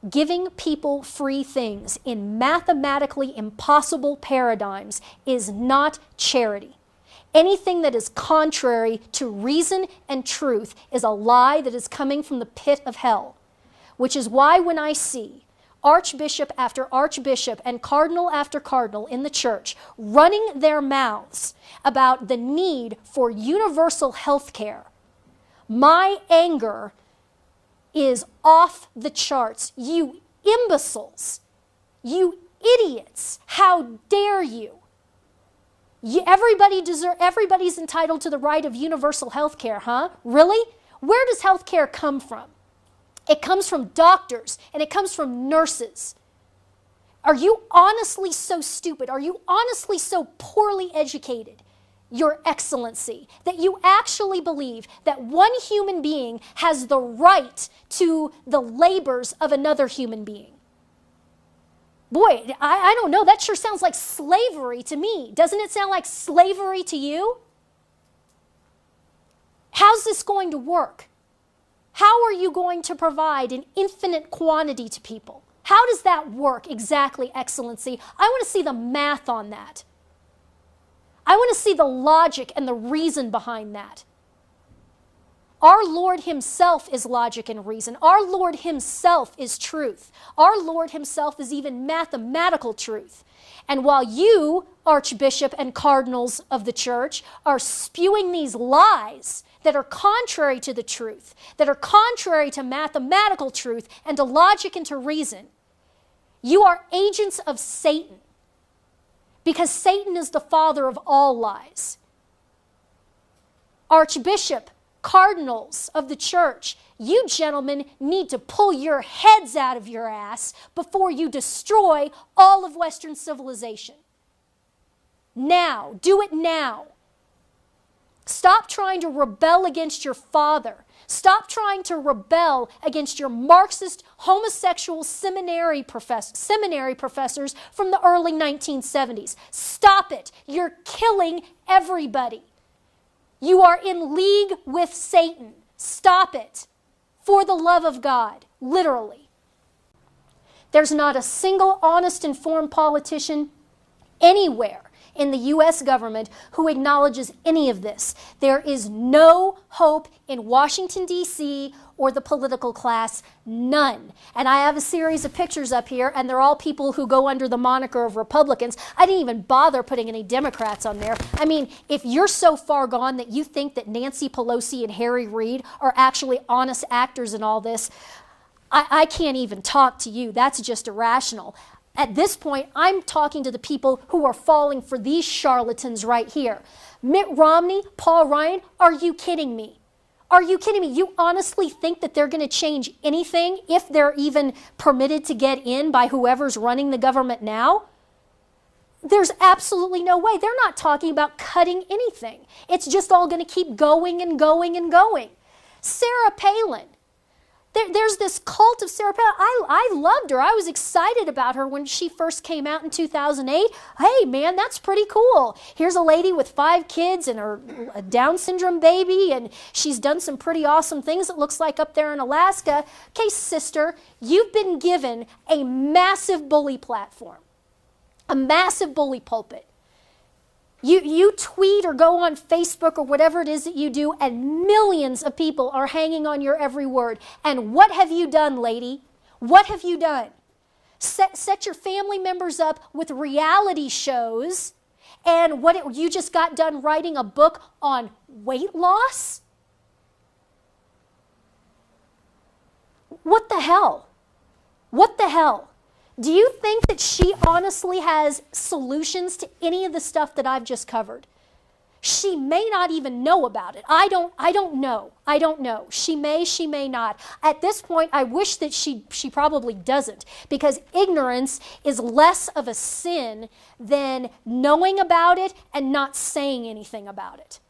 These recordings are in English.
Giving people free things in mathematically impossible paradigms is not charity. Anything that is contrary to reason and truth is a lie that is coming from the pit of hell, which is why when I see archbishop after archbishop and cardinal after cardinal in the church running their mouths about the need for universal health care, my anger is off the charts. You imbeciles, you idiots, how dare you? Everybody's entitled to the right of universal health care, huh? Really? Where does health care come from? It comes from doctors and it comes from nurses. Are you honestly so stupid? Are you honestly so poorly educated, Your Excellency, that you actually believe that one human being has the right to the labors of another human being? Boy, I don't know. That sure sounds like slavery to me. Doesn't it sound like slavery to you? How's this going to work? How are you going to provide an infinite quantity to people? How does that work exactly, Excellency? I want to see the math on that. I want to see the logic and the reason behind that. Our Lord himself is logic and reason. Our Lord himself is truth. Our Lord himself is even mathematical truth. And while you, archbishop and cardinals of the church, are spewing these lies that are contrary to the truth, that are contrary to mathematical truth and to logic and to reason, you are agents of Satan, because Satan is the father of all lies. Archbishop, cardinals of the church, you gentlemen need to pull your heads out of your ass before you destroy all of Western civilization. Now, do it now. Stop trying to rebel against your father. Stop trying to rebel against your Marxist, homosexual seminary professors from the early 1970s. Stop it. You're killing everybody. You are in league with Satan. Stop it. For the love of God, literally. There's not a single honest, informed politician anywhere in the U.S. government who acknowledges any of this. There is no hope in Washington, D.C. or the political class, none. And I have a series of pictures up here, and they're all people who go under the moniker of Republicans. I didn't even bother putting any Democrats on there. I mean, if you're so far gone that you think that Nancy Pelosi and Harry Reid are actually honest actors in all this, I can't even talk to you. That's just irrational. At this point, I'm talking to the people who are falling for these charlatans right here. Mitt Romney, Paul Ryan, are you kidding me? Are you kidding me? You honestly think that they're going to change anything if they're even permitted to get in by whoever's running the government now? There's absolutely no way. They're not talking about cutting anything. It's just all going to keep going and going and going. Sarah Palin. There's this cult of Sarah Palin. I loved her. I was excited about her when she first came out in 2008. Hey, man, that's pretty cool. Here's a lady with 5 kids and a Down syndrome baby, and she's done some pretty awesome things, it looks like, up there in Alaska. Okay, sister, you've been given a massive bully platform, a massive bully pulpit. You tweet or go on Facebook or whatever it is that you do, and millions of people are hanging on your every word. And what have you done, lady? What have you done? Set your family members up with reality shows, and you just got done writing a book on weight loss? What the hell? What the hell? Do you think that she honestly has solutions to any of the stuff that I've just covered? She may not even know about it. I don't know. I don't know. She may not. At this point, I wish that she probably doesn't, because ignorance is less of a sin than knowing about it and not saying anything about it.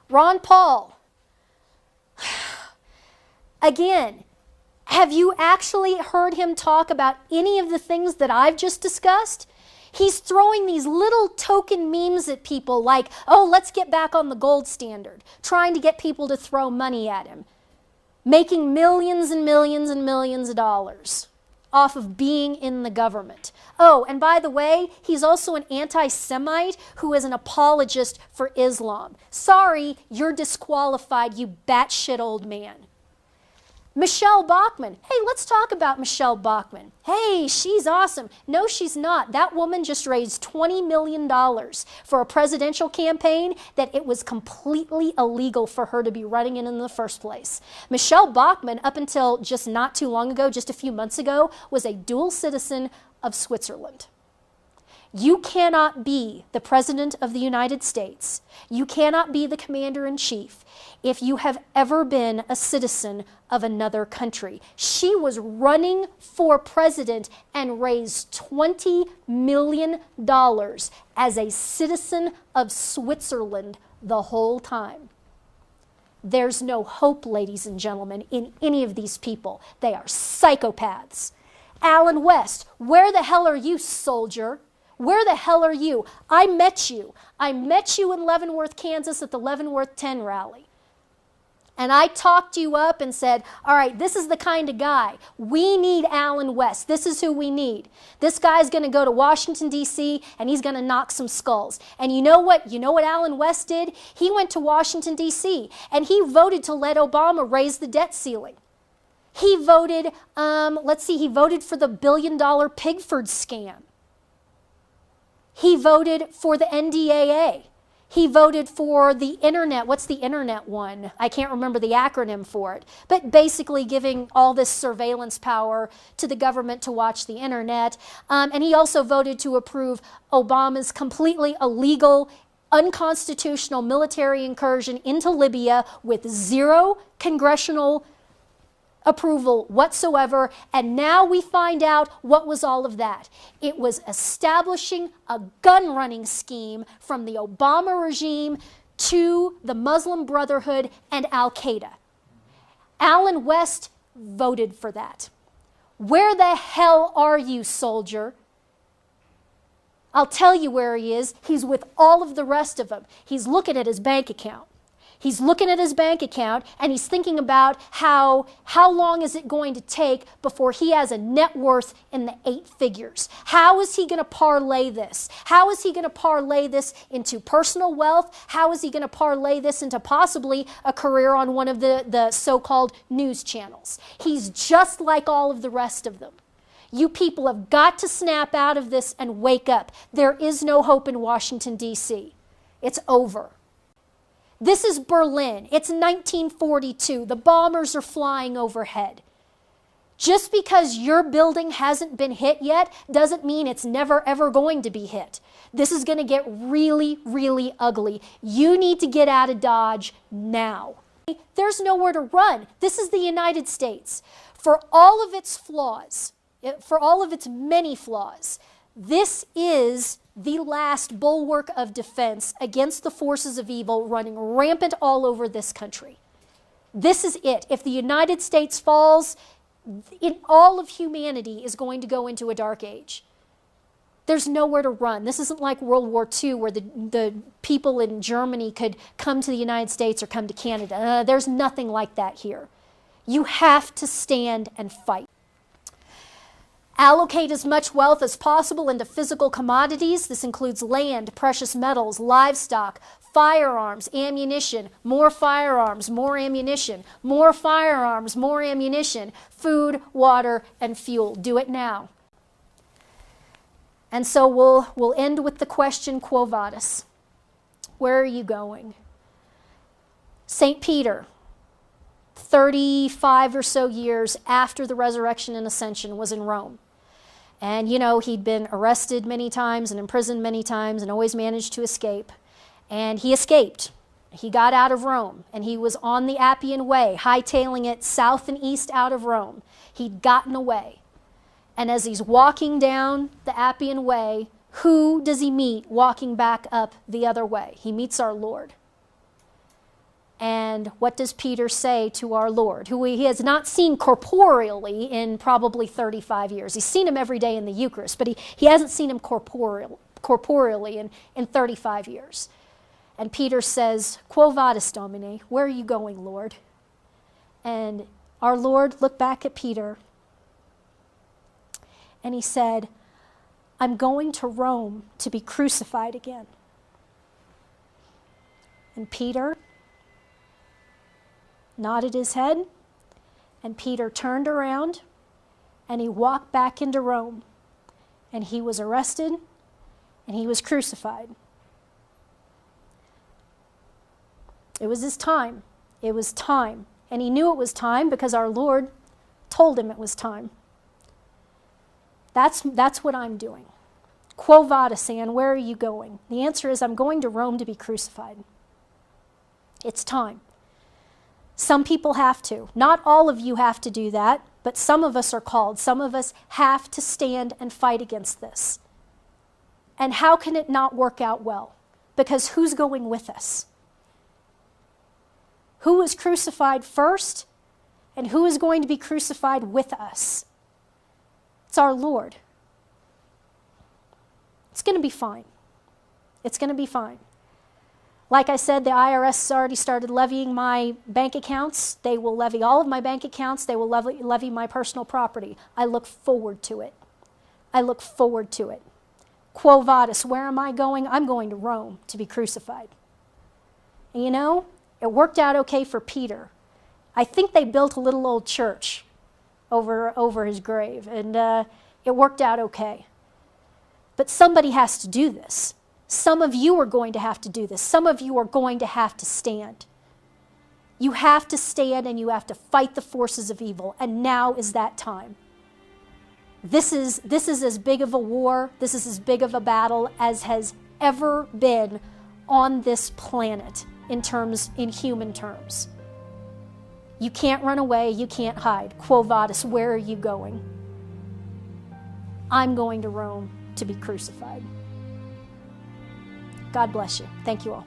Ron Paul. Again, have you actually heard him talk about any of the things that I've just discussed? He's throwing these little token memes at people like, oh, let's get back on the gold standard, trying to get people to throw money at him. making millions and millions and millions of dollars off of being in the government. Oh, and by the way, he's also an anti-Semite who is an apologist for Islam. Sorry, you're disqualified, you batshit old man. Michelle Bachmann. Hey, let's talk about Michelle Bachmann. Hey, she's awesome. No, she's not. That woman just raised $20 million for a presidential campaign that it was completely illegal for her to be running in the first place. Michelle Bachmann, up until just not too long ago, just a few months ago, was a dual citizen of Switzerland. You cannot be the President of the United States. You cannot be the Commander-in-Chief if you have ever been a citizen of another country. She was running for president and raised $20 million as a citizen of Switzerland the whole time. There's no hope, ladies and gentlemen, in any of these people. They are psychopaths. Alan West, where the hell are you, soldier? Where the hell are you? I met you. I met you in Leavenworth, Kansas at the Leavenworth 10 rally. And I talked you up and said, all right, this is the kind of guy. We need Alan West. This is who we need. This guy's going to go to Washington, D.C., and he's going to knock some skulls. And you know what? You know what Alan West did? He went to Washington, D.C., and he voted to let Obama raise the debt ceiling. He voted, he voted for the billion-dollar Pigford scam. He voted for the NDAA. He voted for the internet. What's the internet one? I can't remember the acronym for it. But basically giving all this surveillance power to the government to watch the internet. And he also voted to approve Obama's completely illegal, unconstitutional military incursion into Libya with zero congressional approval whatsoever, and now we find out what was all of that. It was establishing a gun running scheme from the Obama regime to the Muslim Brotherhood and Al-Qaeda. Alan West voted for that. Where the hell are you, soldier? I'll tell you where he is. He's with all of the rest of them. He's looking at his bank account. He's looking at his bank account and he's thinking about how long is it going to take before he has a net worth in the 8 figures. How is he going to parlay this? How is he going to parlay this into personal wealth? How is he going to parlay this into possibly a career on one of the so-called news channels? He's just like all of the rest of them. You people have got to snap out of this and wake up. There is no hope in Washington, D.C. It's over. This is Berlin. It's 1942. The bombers are flying overhead. Just because your building hasn't been hit yet doesn't mean it's never ever going to be hit. This is going to get really, really ugly. You need to get out of Dodge now. There's nowhere to run. This is the United States. For all of its flaws, for all of its many flaws, this is the last bulwark of defense against the forces of evil running rampant all over this country. This is it. If the United States falls, all of humanity is going to go into a dark age. There's nowhere to run. This isn't like World War II where the people in Germany could come to the United States or come to Canada. There's nothing like that here. You have to stand and fight. Allocate as much wealth as possible into physical commodities. This includes land, precious metals, livestock, firearms, ammunition, more firearms, more ammunition, more firearms, more ammunition, food, water, and fuel. Do it now. And so we'll end with the question, Quo Vadis. Where are you going? St. Peter, 35 or so years after the resurrection and ascension, was in Rome. And, you know, he'd been arrested many times and imprisoned many times and always managed to escape. And he escaped. He got out of Rome, and he was on the Appian Way, hightailing it south and east out of Rome. He'd gotten away. And as he's walking down the Appian Way, who does he meet walking back up the other way? He meets our Lord. And what does Peter say to our Lord, who he has not seen corporeally in probably 35 years? He's seen him every day in the Eucharist, but he hasn't seen him corporeally in 35 years. And Peter says, Quo Vadis, Domine, where are you going, Lord? And Our Lord looked back at Peter and he said, I'm going to Rome to be crucified again. And Peter nodded his head, and Peter turned around and he walked back into Rome, and he was arrested and he was crucified. It was his time. It was time. And he knew it was time because our Lord told him it was time. That's what I'm doing. Quo vadis, Anne, where are you going? The answer is I'm going to Rome to be crucified. It's time. Some people have to. Not all of you have to do that, but some of us are called. Some of us have to stand and fight against this. And how can it not work out well? Because who's going with us? Who was crucified first, and who is going to be crucified with us? It's our Lord. It's going to be fine. It's going to be fine. Like I said, the IRS has already started levying my bank accounts. They will levy all of my bank accounts. They will levy my personal property. I look forward to it. I look forward to it. Quo vadis, where am I going? I'm going to Rome to be crucified. And you know, it worked out okay for Peter. I think they built a little old church over his grave, and it worked out okay. But somebody has to do this. Some of you are going to have to do this. Some of you are going to have to stand. You have to stand and you have to fight the forces of evil, and now is that time. This is as big of a war, this is as big of a battle as has ever been on this planet in human terms. You can't run away, you can't hide. Quo vadis, where are you going? I'm going to Rome to be crucified. God bless you. Thank you all.